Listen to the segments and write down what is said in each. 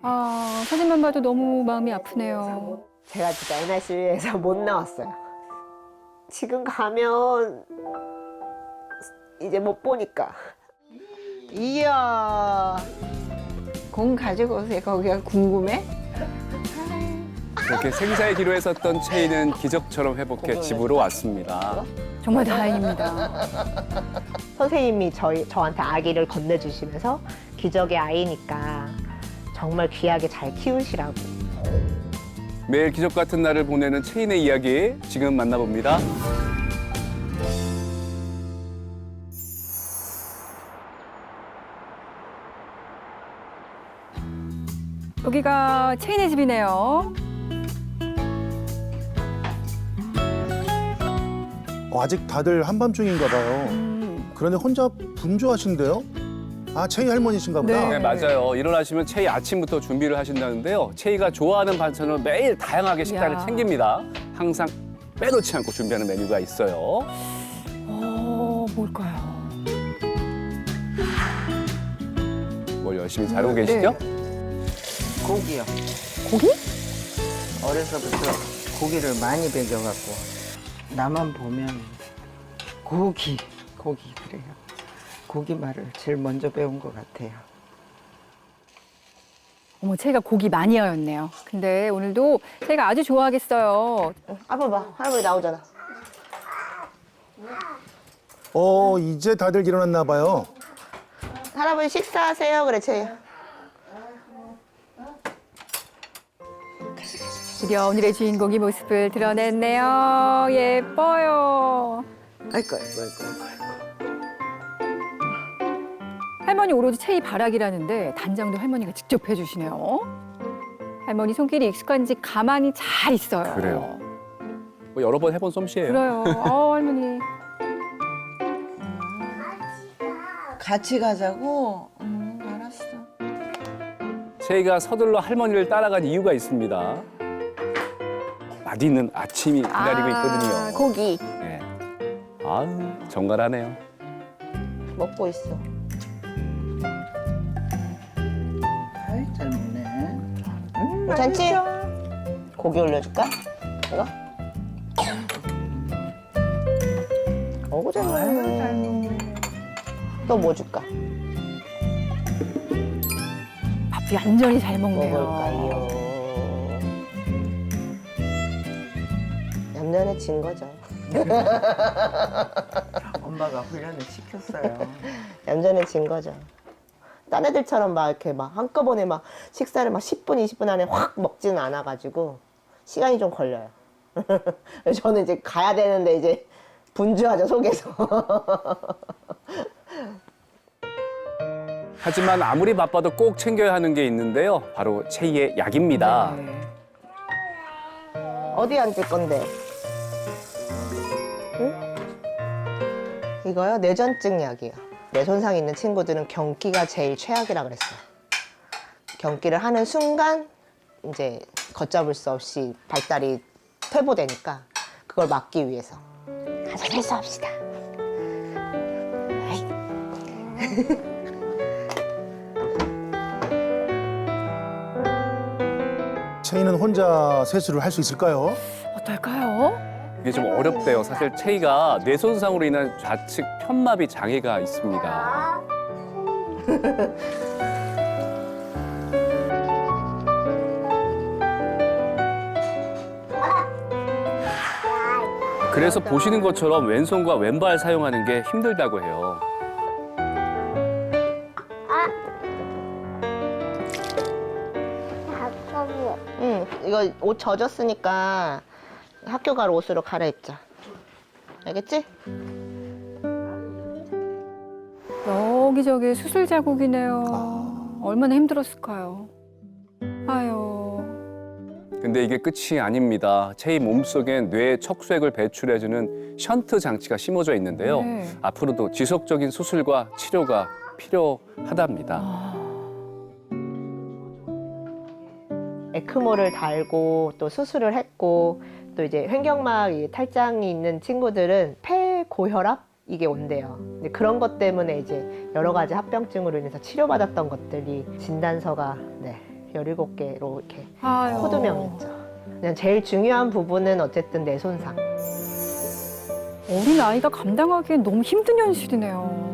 아, 사진만 봐도 너무 마음이 아프네요. 제가 진짜 NRC에서 못 나왔어요. 지금 가면 이제 못 보니까. 이야, 공 가지고 오세요. 거기가 궁금해? 그렇게 생사의 기로했었던 채이는 기적처럼 회복해 집으로 왔습니다. 정말 다행입니다. 선생님이 저한테 아기를 건네주시면서 기적의 아이니까 정말 귀하게 잘 키우시라고. 매일 기적 같은 날을 보내는 채인의 이야기 지금 만나봅니다. 여기가 채인의 집이네요. 아직 다들 한밤중인가 봐요. 그런데 혼자 분주하신데요? 아, 채희 할머니신가 보다. 네. 네, 맞아요. 일어나시면 채이 아침부터 준비를 하신다는데요. 채이가 좋아하는 반찬으로 매일 다양하게 식단을 이야. 챙깁니다. 항상 빼놓지 않고 준비하는 메뉴가 있어요. 뭘까요? 뭘 열심히 자르고 계시죠? 고기요. 고기? 어려서부터 고기를 많이 먹여갖고 나만 보면 고기 그래요. 고기 말을 제일 먼저 배운 것 같아요. 어머, 채이가 고기 마니아였네요. 근데 오늘도 채이가 아주 좋아하겠어요. 아빠 봐, 할머니 나오잖아. 이제 다들 일어났나 봐요. 할아버지 식사하세요. 그래, 채희. 드디어 오늘의 주인공이 모습을 드러냈네요. 예뻐요. 아이고. 할머니 오로지 채이 바락이라는데 단장도 할머니가 직접 해주시네요. 할머니 손길이 익숙한지 가만히 잘 있어요. 그래요. 뭐 여러 번 해본 솜씨예요. 그래요. 할머니. 같이 가자고? 알았어. 채이가 서둘러 할머니를 따라간 이유가 있습니다. 맛있는 아침이 기다리고 있거든요. 고기 네. 아유, 정갈하네요. 먹고 있어. 아이, 잘 먹네. 괜찮지? 고기 올려줄까? 이거? 어구, 잘 먹네. 또 뭐 줄까? 밥도 얌전히 잘 먹네요. 먹을까요? 얌전해진 거죠. 엄마가 훈련을 시켰어요. 얌전해진 거죠. 딴 애들처럼 막 이렇게 막 한꺼번에 막 식사를 막 10분, 20분 안에 확 먹지는 않아가지고 시간이 좀 걸려요. 저는 이제 가야 되는데 이제 분주하죠, 속에서. 하지만 아무리 바빠도 꼭 챙겨야 하는 게 있는데요. 바로 채이의 약입니다. 네. 어디 앉을 건데? 응? 이거요? 뇌전증 약이에요. 뇌 손상 있는 친구들은 경기가 제일 최악이라 그랬어요. 경기를 하는 순간 이제 걷잡을 수 없이 발달이 퇴보되니까 그걸 막기 위해서 가서 세수합시다. 아이. 채희는 혼자 세수를 할 수 있을까요? 어떨까요? 이게 좀 어렵대요. 사실 채이가 뇌 손상으로 인한 좌측 편마비 장애가 있습니다. 그래서 보시는 것처럼 왼손과 왼발 사용하는 게 힘들다고 해요. 응, 이거 옷 젖었으니까 학교 갈 옷으로 갈아입자. 알겠지? 여기저기 수술 자국이네요. 얼마나 힘들었을까요? 아유. 근데 이게 끝이 아닙니다. 채이 몸속엔 뇌 척수액을 배출해주는 션트 장치가 심어져 있는데요. 네. 앞으로도 지속적인 수술과 치료가 필요하답니다. 에크모를 달고 또 수술을 했고 또 이제 횡격막 탈장이 있는 친구들은 폐고혈압 이게 온대요. 근데 그런 것 때문에 이제 여러 가지 합병증으로 인해서 치료받았던 것들이 진단서가 17개로 이렇게 아유. 코드명 있죠. 그냥 제일 중요한 부분은 어쨌든 내 손상. 어린 아이가 감당하기엔 너무 힘든 현실이네요.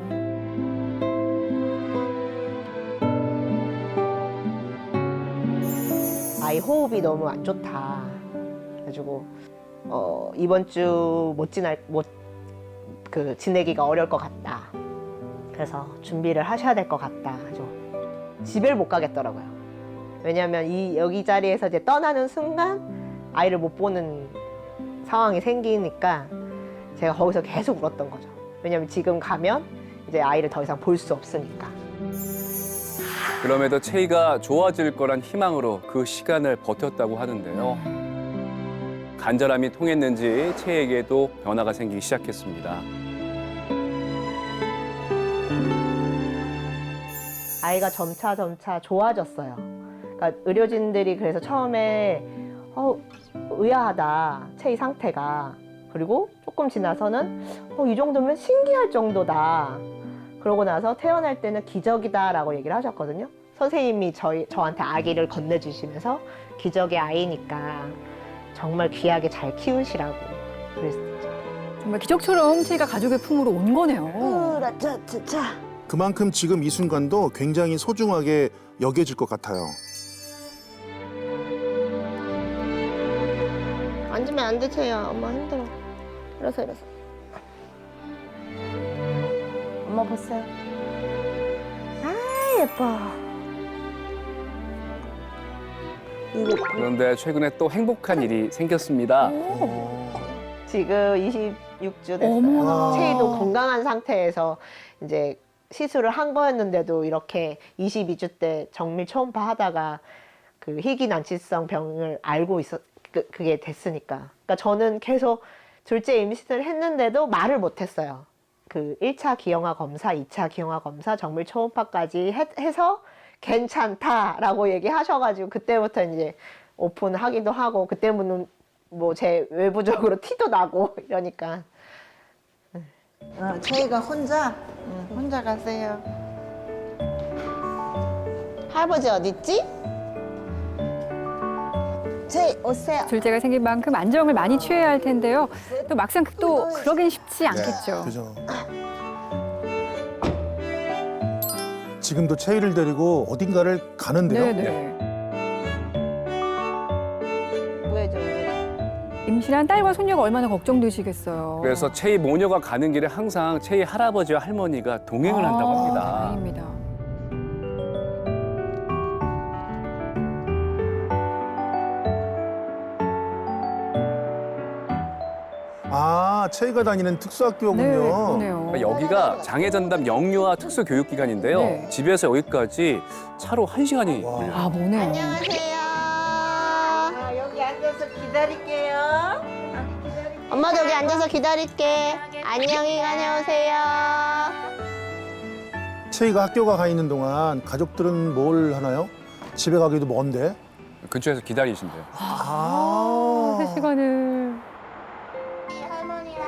아이 호흡이 너무 안 좋다. 그래가지고 이번 주 지내기가 어려울 것 같다. 그래서 준비를 하셔야 될 것 같다. 그래서 집을 못 가겠더라고요. 왜냐하면 여기 자리에서 이제 떠나는 순간 아이를 못 보는 상황이 생기니까 제가 거기서 계속 울었던 거죠. 왜냐하면 지금 가면 이제 아이를 더 이상 볼 수 없으니까. 그럼에도 채이가 좋아질 거란 희망으로 그 시간을 버텼다고 하는데요. 간절함이 통했는지 채에게도 변화가 생기기 시작했습니다. 아이가 점차 좋아졌어요. 그러니까 의료진들이 그래서 처음에 의아하다, 채이 상태가. 그리고 조금 지나서는 이 정도면 신기할 정도다. 그러고 나서 태어날 때는 기적이다라고 얘기를 하셨거든요. 선생님이 저한테 아기를 건네주시면서 기적의 아이니까 정말 귀하게 잘 키우시라고 그랬었죠. 정말 기적처럼 채이가 가족의 품으로 온 거네요. 그만큼 지금 이 순간도 굉장히 소중하게 여겨질 것 같아요. 앉으면 안 돼, 채야. 엄마 힘들어. 일어서. 엄마 보세요. 아, 예뻐. 그런데 최근에 또 행복한 일이 생겼습니다. 지금 26주 됐어요. 어머나. 채이도 건강한 상태에서 이제 시술을 한 거였는데도 이렇게 22주 때 정밀 초음파 하다가 그 희귀난치성 병을 알고 그게 됐으니까. 그러니까 저는 계속 둘째 임신을 했는데도 말을 못했어요. 그 1차 기형아 검사, 2차 기형아 검사, 정밀 초음파까지 해서 괜찮다라고 얘기하셔가지고 그때부터 이제 오픈하기도 하고 그때부터는 뭐 제 외부적으로 티도 나고 이러니까. 저희가 혼자 가세요. 할아버지 어딨지? 저희 오세요. 둘째가 생긴 만큼 안정을 많이 취해야 할 텐데요. 또 막상 또 그러긴 쉽지 않겠죠. 그죠. 지금도 채이를 데리고 어딘가를 가는데요. 네네. 보여줘. 임신한 딸과 손녀가 얼마나 걱정되시겠어요. 그래서 채이 모녀가 가는 길에 항상 채이 할아버지와 할머니가 동행을 한다고 합니다. 다행입니다. 아, 채이가 다니는 특수학교군요. 네, 그러네요. 그러니까 여기가 장애전담 영유아 특수교육기관인데요. 네. 집에서 여기까지 차로 1시간이 와. 걸려요. 아, 뭐네요. 안녕하세요. 여기 앉아서 기다릴게요. 엄마도 여기 앉아서 기다릴게. 안녕히 다녀오세요. 채이가 학교가 가 있는 동안 가족들은 뭘 하나요? 집에 가기도 먼데. 근처에서 기다리신대요. 아. 3시간을. 할머니랑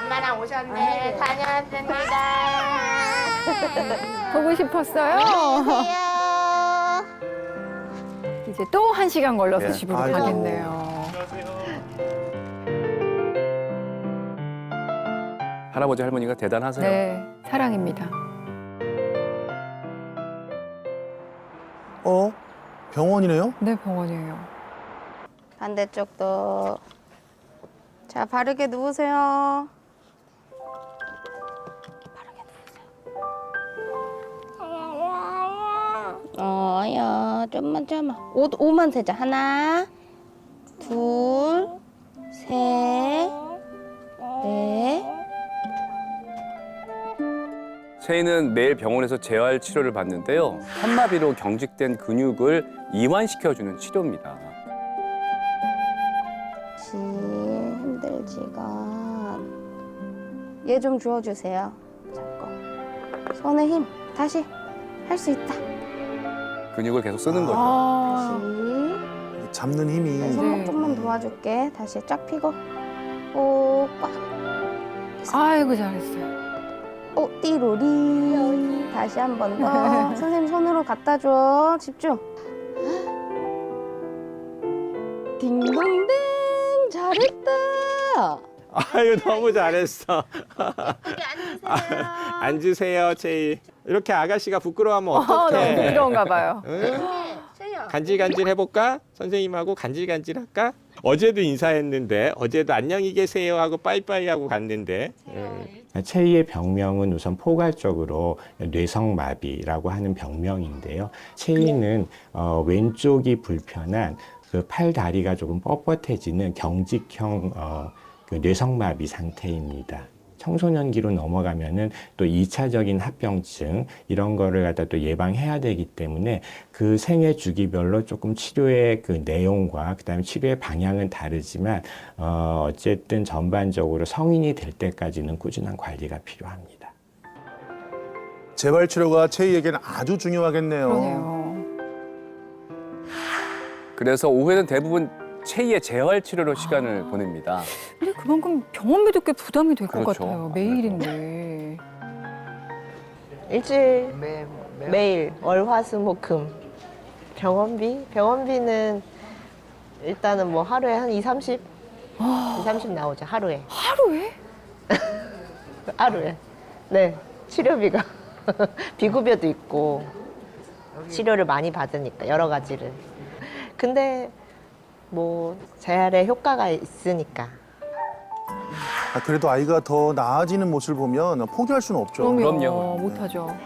엄마랑 오셨네. 다녀왔습니다. 보고 싶었어요. 안녕하세요. 이제 또 1시간 걸려서 네. 집으로 아이고. 가겠네요. 할아버지 할머니가 대단하세요. 네, 사랑입니다. 병원이네요? 네, 병원이에요. 반대쪽도. 자, 바르게 누우세요. 야, 좀만 참아. 5만 세자. 하나, 둘, 셋, 넷. 채이는 매일 병원에서 재활 치료를 받는데요. 현마비로 경직된 근육을 이완시켜주는 치료입니다. 힘들지가. 얘 좀 주워주세요. 잡고. 손에 힘. 다시. 할 수 있다. 근육을 계속 쓰는 거죠. 아, 다시. 잡는 힘이. 내 손목 네. 좀만 도와줄게. 다시 쫙 펴고. 오, 꽉. 아이고, 잘했어요. 오, 띠로리. 다시 한 번 더. 선생님 손으로 갖다 줘. 집중. 딩동댕 잘했다. 아유 너무 잘했어. 앉으세요, 채희. 이렇게 아가씨가 부끄러워하면 너무 어떡해? 부드러운가 봐요. 간질간질 해볼까? 선생님하고 간질간질 할까? 어제도 인사했는데 어제도 안녕히 계세요 하고 빠이빠이 하고 갔는데. 채희의 병명은 우선 포괄적으로 뇌성마비라고 하는 병명인데요. 채희는 왼쪽이 불편한 그 팔 다리가 조금 뻣뻣해지는 경직형 그 뇌성마비 상태입니다. 청소년기로 넘어가면은 또 2차적인 합병증 이런 거를 갖다 또 예방해야 되기 때문에 그 생애 주기별로 조금 치료의 그 내용과 그다음에 치료의 방향은 다르지만 어쨌든 전반적으로 성인이 될 때까지는 꾸준한 관리가 필요합니다. 재활 치료가 채희에게는 아주 중요하겠네요. 그러네요. 그래서 오후에는 대부분 채희의 재활 치료로 시간을 보냅니다. 근데 그만큼 병원비도 꽤 부담이 될 것 그렇죠. 같아요. 매일인데. 일주일 매일 월화수목금 병원비는 일단은 뭐 하루에 한 2, 30 나오죠. 하루에. 하루에? 하루에. 네. 치료비가 비급여도 있고 치료를 많이 받으니까 여러 가지를. 근데 뭐 재활에 효과가 있으니까. 그래도 아이가 더 나아지는 모습을 보면 포기할 수는 없죠. 그럼요. 못하죠.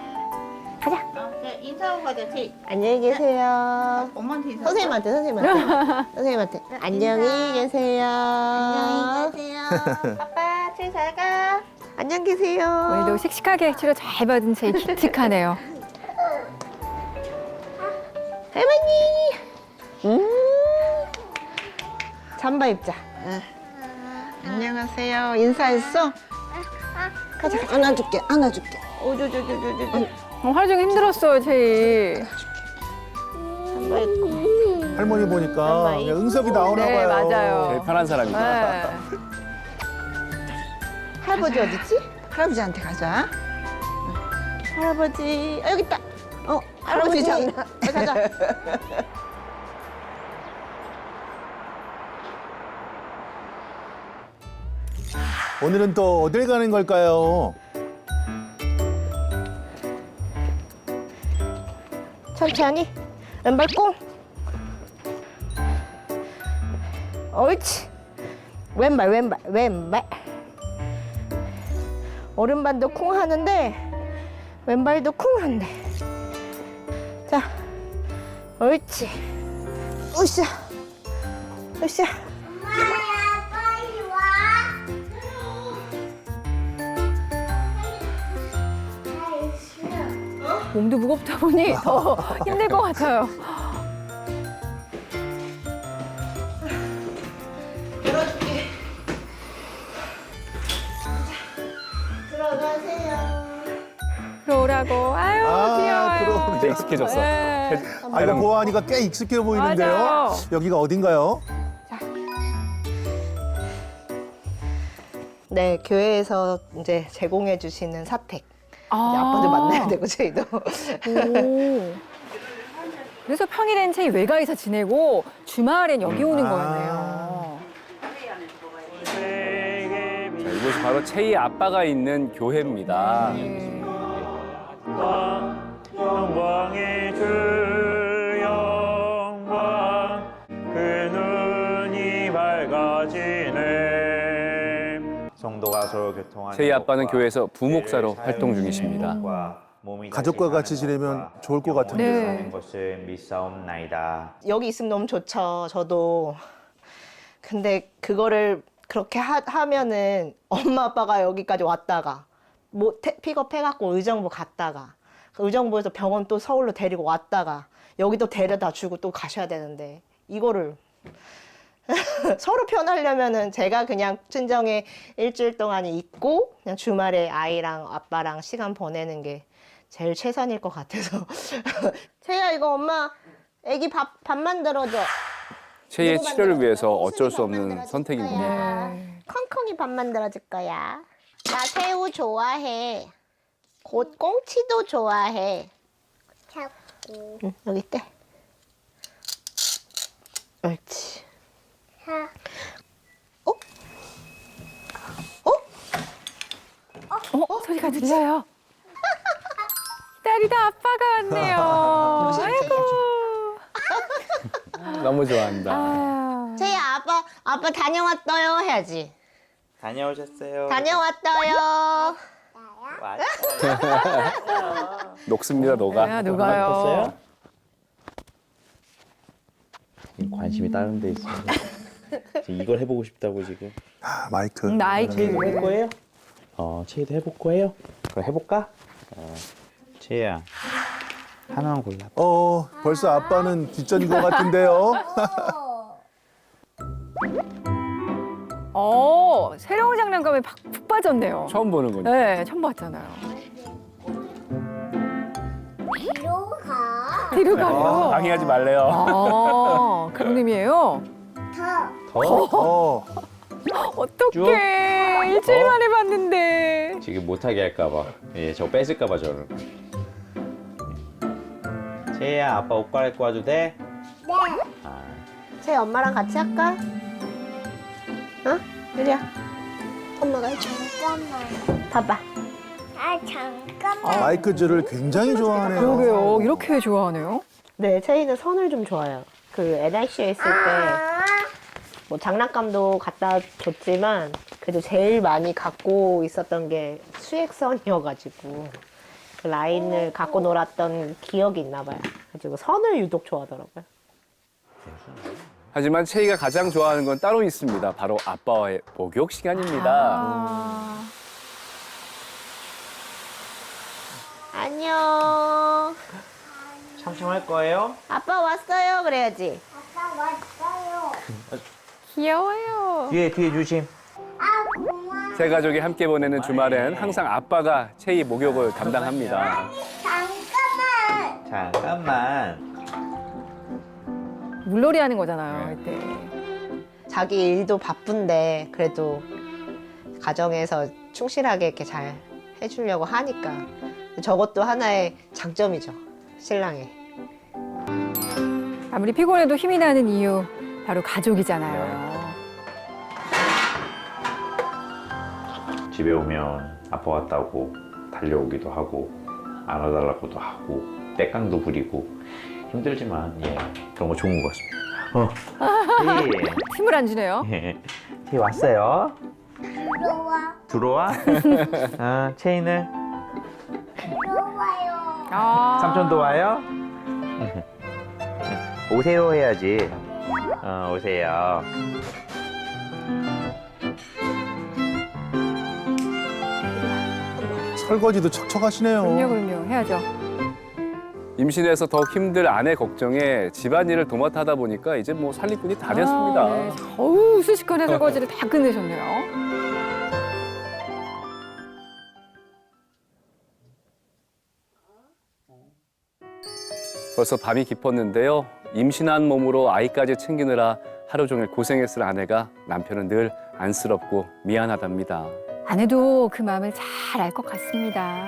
인사하고 가자, 제 안녕히 계세요. 엄마한테 인사. 선생님한테. 안녕히 계세요. 안녕히 계세요. 아빠, 제일 잘 가. 안녕 계세요. 오늘도 씩씩하게 치료 잘 받은 채 기특하네요. 할머니. 잠바 입자. 안녕하세요. 인사했어? 가자. 안아줄게. 오조조조조조. 하루 종일 힘들었어요, 채희. 잠바 입고. 할머니 보니까 그냥 응석이 나오나 네, 봐요. 맞아요. 제일 편한 사람입니다. 네. 할아버지 어딨지? 할아버지한테 가자. 할아버지. 여기 있다. 할아버지 장난. 가자. 오늘은 또 어딜 가는 걸까요? 천천히. 왼발 꽁. 옳지. 왼발. 오른발도 쿵 하는데 왼발도 쿵 한대. 자, 옳지. 으쌰. 몸도 무겁다 보니 더 힘들 것 같아요. 열어줄게. 들어가세요. 들어오라고. 아유, 귀여워요. 들어오네. 이제 익숙해졌어. 네. 아이고 보아하니까 꽤 익숙해 보이는데요. 맞아요. 여기가 어딘가요? 네, 교회에서 이제 제공해 주시는 사택. 이제 아. 아빠도 만나야 되고 저희도. 오. 그래서 평일엔 채희 외가에서 지내고 주말엔 여기 오는 거였네요. 자, 이곳이 바로 채희 아빠가 있는 교회입니다. 네. 영광의 주 영광 그 눈이 밝아지네. 성도가 서로 교통하는 채희 아빠는 것과 교회에서 부목사로 삶의 활동 중이십니다. 행복과 몸이 가족과 같이 다시 지내면 가는 좋을 것 것과 같은데. 네. 사는 것을 믿사옵나이다. 여기 있으면 너무 좋죠, 저도. 근데 그거를 그렇게 하면은 엄마 아빠가 여기까지 왔다가 뭐 픽업해갖고 의정부 갔다가 그 의정부에서 병원 또 서울로 데리고 왔다가 여기도 데려다 주고 또 가셔야 되는데 이거를 서로 편하려면은 제가 그냥 친정에 일주일 동안 있고 그냥 주말에 아이랑 아빠랑 시간 보내는 게 제일 최선일 것 같아서. 채야, 이거 엄마 애기 밥 만들어줘. 채희의 치료를 위해서 어쩔 수 없는 선택입니다. 네. 콩콩이 밥 만들어줄 거야. 나 새우 좋아해. 곧 꽁치도 좋아해. 응, 여기 있대. 옳지. 들려요. 기다리다 아빠가 왔네요. 아이고. 너무 좋아한다. 아. 채희야, 아빠 다녀왔어요 해야지. 다녀오셨어요. 다녀왔어요. 녹습니다, 녹아. 야, 누가요? 관심이 다른 데 있어요. 지금 이걸 해보고 싶다고 지금. 아, 마이크. 나이키. 할 거예요? 채희도 해볼 거예요? 그럼 해볼까? 채희야, 하나만 골라. 벌써 아빠는 뒷전인 것 같은데요. 새로운 장난감에 푹 빠졌네요. 처음 보는 거죠. 네, 처음 봤잖아요. 뒤로 가. 뒤로 가요. 방해하지 말래요. 그런 의미예요? 더? 어떡해. 일주일 만에 봤는데. 지금 못하게 할까봐. 예, 저 뺏을까봐 저를. 채희야, 아빠 옷 갈아입고 와도 돼? 네. 채희 엄마랑 같이 할까? 어? 유리야. 엄마가 해줘. 잠깐만. 봐봐. 잠깐만. 마이크질을 굉장히 좋아하네요. 그러게요. 이렇게 좋아하네요. 네, 채희는 선을 좀 좋아해요. 그 NIC에 있을 때 뭐 장난감도 갖다 줬지만 그래도 제일 많이 갖고 있었던 게 수액선이어가지고 그 라인을 갖고 놀았던 기억이 있나 봐요. 그래가지고 선을 유독 좋아하더라고요. 하지만 채희가 가장 좋아하는 건 따로 있습니다. 바로 아빠와의 목욕 시간입니다. 안녕. 샴샴할 거예요? 아빠 왔어요. 그래야지. 아빠 왔어요. 귀여워요. 뒤에 조심. 고마워. 세 가족이 함께 보내는 주말엔 항상 아빠가 채희 목욕을 담당합니다. 잠깐만. 물놀이 하는 거잖아요, 이때. 자기 일도 바쁜데 그래도 가정에서 충실하게 이렇게 잘 해주려고 하니까 저것도 하나의 장점이죠. 신랑의. 아무리 피곤해도 힘이 나는 이유, 바로 가족이잖아요. 집에 오면 아빠 왔다고 달려오기도 하고 안아달라고도 하고 떼깡도 부리고 힘들지만 예 그런 거 좋은 것 같습니다. 예. 힘을 안 주네요. 채희 왔어요. 들어와. 들어와. 채희는 들어와요. 삼촌도 와요. 오세요 해야지. 오세요. 설거지도 척척하시네요. 그럼요. 해야죠. 임신해서 더 힘들 아내 걱정에 집안일을 도맡아 하다 보니까 이제 뭐 살림꾼이 다 됐습니다. 네. 어우, 순식간에 설거지를 다 끝내셨네요. 벌써 밤이 깊었는데요. 임신한 몸으로 아이까지 챙기느라 하루 종일 고생했을 아내가 남편은 늘 안쓰럽고 미안하답니다. 아내도 그 마음을 잘 알 것 같습니다.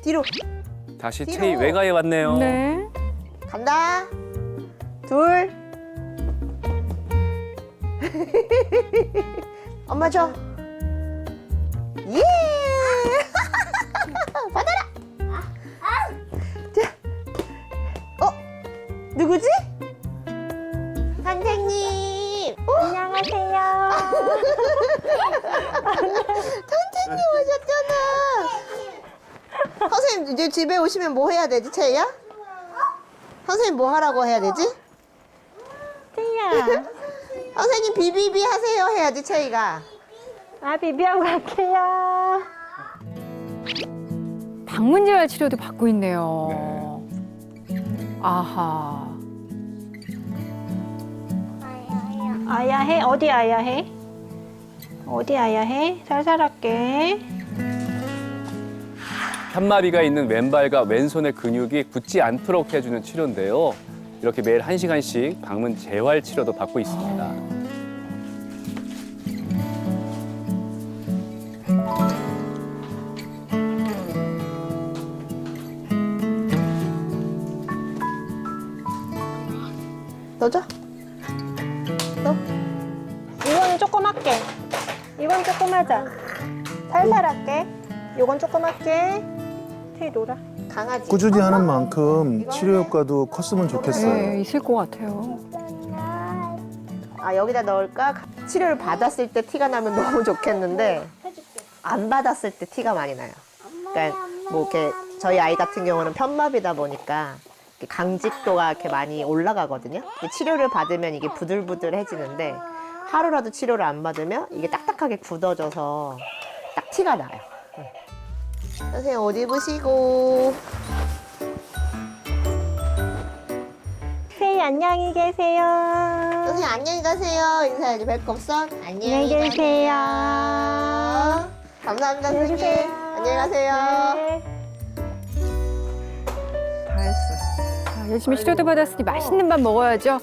뒤로 다시 뒤로. 채희 외가에 왔네요. 네. 간다. 둘. 엄마 줘. 예. 받아라. 자. 누구지? 선생님. 안녕하세요. 선생님 오셨잖아. 선생님 이제 집에 오시면 뭐 해야 되지, 채희야? 선생님 뭐 하라고 해야 되지? 채희야. 선생님 비비비 하세요 해야지, 채희가. 비비하고 갈게요. 방문재활 치료도 받고 있네요. 아하. 아야 해? 어디 아야 해? 어디 아야 해? 살살 할게. 현마비가 있는 왼발과 왼손의 근육이 굳지 않도록 해주는 치료인데요. 이렇게 매일 1시간씩 방문 재활 치료도 받고 있습니다. 넣어줘. 넣어. 이거는 조금 할게. 이건 조금 하자. 살살 할게. 이건 조금 할게. 뒤에 놀아. 강아지. 꾸준히 하는 만큼 치료 효과도 컸으면 좋겠어요. 네, 있을 것 같아요. 아, 여기다 넣을까? 치료를 받았을 때 티가 나면 너무 좋겠는데 안 받았을 때 티가 많이 나요. 그러니까 뭐 이렇게 저희 아이 같은 경우는 편마비다 보니까 이렇게 강직도가 이렇게 많이 올라가거든요. 치료를 받으면 이게 부들부들해지는데 하루라도 치료를 안 받으면 이게 딱딱하게 굳어져서 딱 티가 나요. 선생님 옷 입으시고. 세이 안녕히 계세요. 선생님 안녕히 가세요. 인사해야지. 백겁선 안녕히 계세요. 감사합니다 안녕히 선생님. 계세요. 안녕히 가세요. 네. 다 했어. 자, 열심히 치료도 받았으니 맛있는 밥 먹어야죠.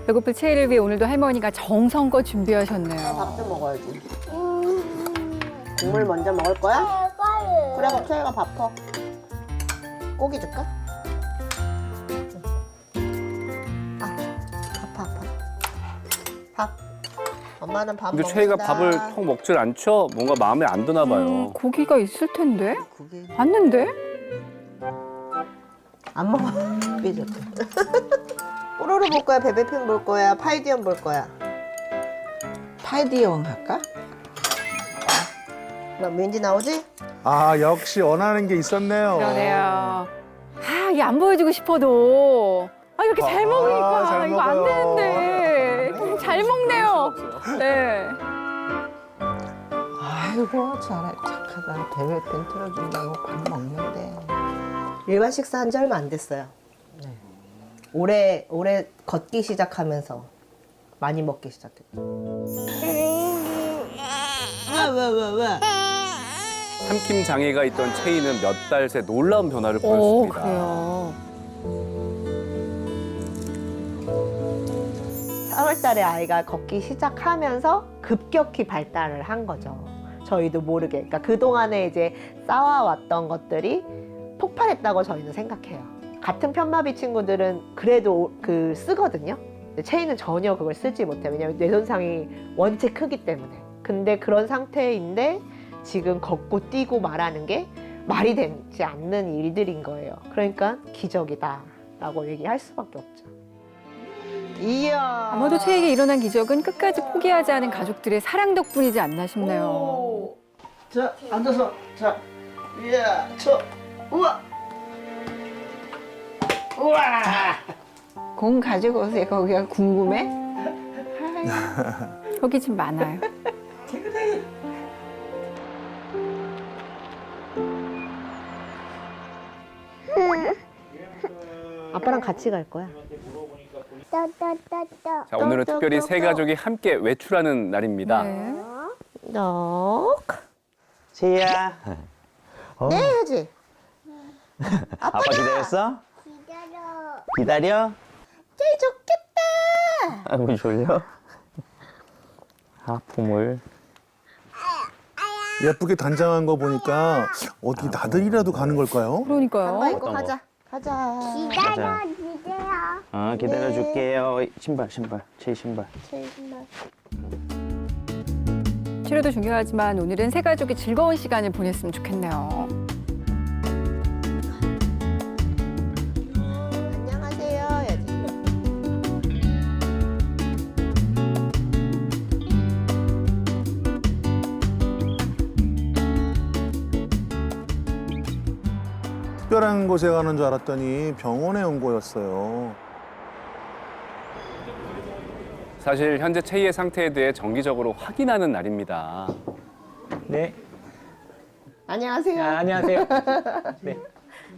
배고플 채이를 위해 오늘도 할머니가 정성껏 준비하셨네요. 밥 좀 먹어야지. 국물 먼저 먹을 거야? 그래 그럼 채이가 밥 퍼. 고기 줄까? 밥. 엄마는 밥 근데 먹는다. 채이가 밥을 통 먹질 않죠? 뭔가 마음에 안 드나 봐요. 고기가 있을 텐데? 고기 봤는데? 안 먹어. 삐졌대. 뽀로로 볼 거야? 베베핀 볼 거야? 파이디언 볼 거야? 파이디언 할까? 뭐 민지 나오지? 아, 역시 원하는 게 있었네요. 그러네요. 아, 이게 안 보여주고 싶어도. 아, 이렇게 잘 먹으니까. 잘 이거 안 먹어요. 되는데. 잘 먹네요. 네. 아이고 잘해 착하다. 베베펜 틀어준다고 밥 먹는데. 일반 식사한 지 얼마 안 됐어요. 올해 걷기 시작하면서 많이 먹기 시작했죠. 왜? 삼킴 장애가 있던 채이는 몇 달 새 놀라운 변화를 오, 보였습니다. 그래요. 4월 달에 아이가 걷기 시작하면서 급격히 발달을 한 거죠. 저희도 모르게. 그러니까 그동안에 이제 쌓아왔던 것들이 폭발했다고 저희는 생각해요. 같은 편마비 친구들은 그래도 쓰거든요. 근데 채이는 전혀 그걸 쓰지 못해요. 왜냐면 뇌손상이 원체 크기 때문에. 근데 그런 상태인데 지금 걷고 뛰고 말하는 게 말이 되지 않는 일들인 거예요. 그러니까 기적이다라고 얘기할 수밖에 없죠. 이야. 아마도 채에게 일어난 기적은 끝까지 포기하지 않은 가족들의 사랑 덕분이지 않나 싶네요. 자, 앉아서. 자, 이야, 우와. 우와. 공 가지고 오세요. 거기가 궁금해? 턱이 좀 많아요. 아빠랑 같이 갈 거야. 자, 오늘은 특별히 세 가족이 함께 외출하는 날입니다. 네. 너. 채희야. 네, 해야지. 아빠 기다렸어? 기다려. 제일 좋겠다. 아이고 졸려. 하품을. 예쁘게 단장한 거 보니까 어디 나들이라도 가는 걸까요? 엄마 그러니까요. 입고 어떤 가자. 가자. 가자. 기다려줄게요. 신발. 채희 신발. 치료도 중요하지만 오늘은 세 가족이 즐거운 시간을 보냈으면 좋겠네요. 안녕하세요. 해야지. 특별한 곳에 가는 줄 알았더니 병원에 온 거였어요. 사실 현재 채이의 상태에 대해 정기적으로 확인하는 날입니다. 네. 안녕하세요. 안녕하세요. 네.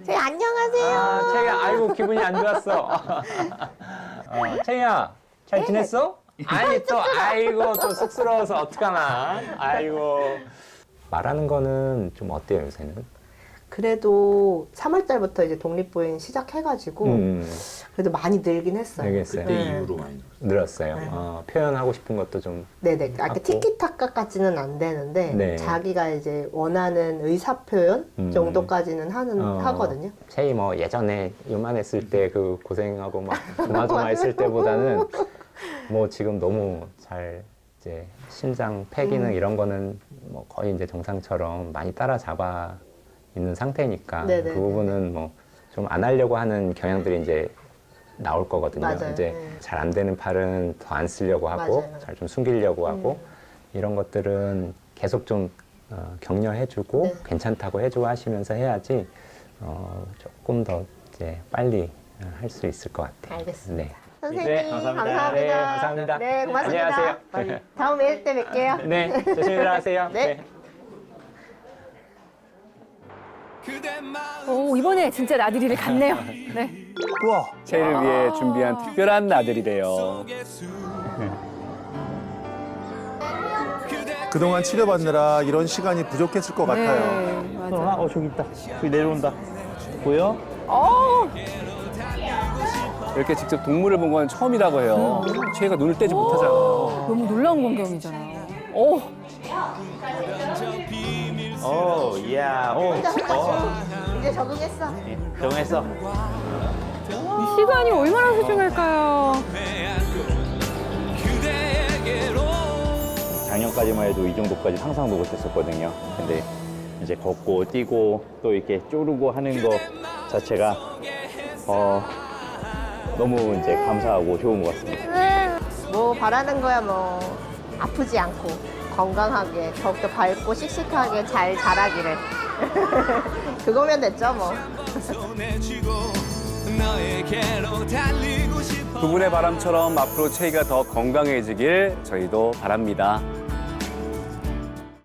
제 안녕하세요. 채희야, 아이고 기분이 안 좋았어. 채희야, 잘 지냈어? 아니 또 아이고 또 쑥스러워서 어떡하나. 아이고. 말하는 거는 좀 어때요 요새는? 그래도 3월 달부터 이제 독립보행 시작해가지고 그래도 많이 늘긴 했어요. 알겠어요. 그때 이후로 많이 늘었어요. 네. 표현하고 싶은 것도 좀. 네네. 아까 하고. 티키타카까지는 안 되는데 네. 자기가 이제 원하는 의사 표현 정도까지는 하거든요. 체이 뭐 예전에 요만했을 때 그 고생하고 막 조마조마했을 때보다는 뭐 지금 너무 잘 이제 심장 폐기능 이런 거는 뭐 거의 이제 정상처럼 많이 따라잡아 있는 상태니까 네네네. 그 부분은 뭐 좀 안 하려고 하는 경향들이 이제 나올 거거든요. 맞아요. 이제 잘 안 되는 팔은 더 안 쓰려고 하고 맞아요. 잘 좀 숨기려고 하고 이런 것들은 계속 좀 격려해주고 네. 괜찮다고 해주고 하시면서 해야지 조금 더 이제 빨리 할 수 있을 것 같아요. 알겠습니다. 네. 선생님 네, 감사합니다. 감사합니다. 네, 감사합니다. 네, 고맙습니다. 안녕하세요. 다음에 일 때 뵐게요. 네, 조심히 들어가세요. 네. 오, 이번에 진짜 나들이를 갔네요. 네. 와, 채이를 위해 준비한 특별한 나들이래요. 그동안 치료받느라 이런 시간이 부족했을 것 같아요. 네, 맞아요. 저기 있다. 저기 내려온다. 보여? 이렇게 직접 동물을 본 건 처음이라고 해요. 채이가 눈을 떼지 못하잖아요. 너무 놀라운 광경이잖아요. 오, 야, 이제 적응했어. 정했어. 시간이 얼마나 소중할까요? 작년까지만 해도 이 정도까지 상상도 못했었거든요. 근데 이제 걷고 뛰고 또 이렇게 쪼르고 하는 거 자체가 너무 이제 감사하고 좋은 것 같습니다. 뭐 바라는 거야 뭐 아프지 않고 건강하게 더욱더 밝고 씩씩하게 잘 자라기를 그거면 됐죠 뭐. 두 분의 바람처럼 앞으로 채이가 더 건강해지길 저희도 바랍니다.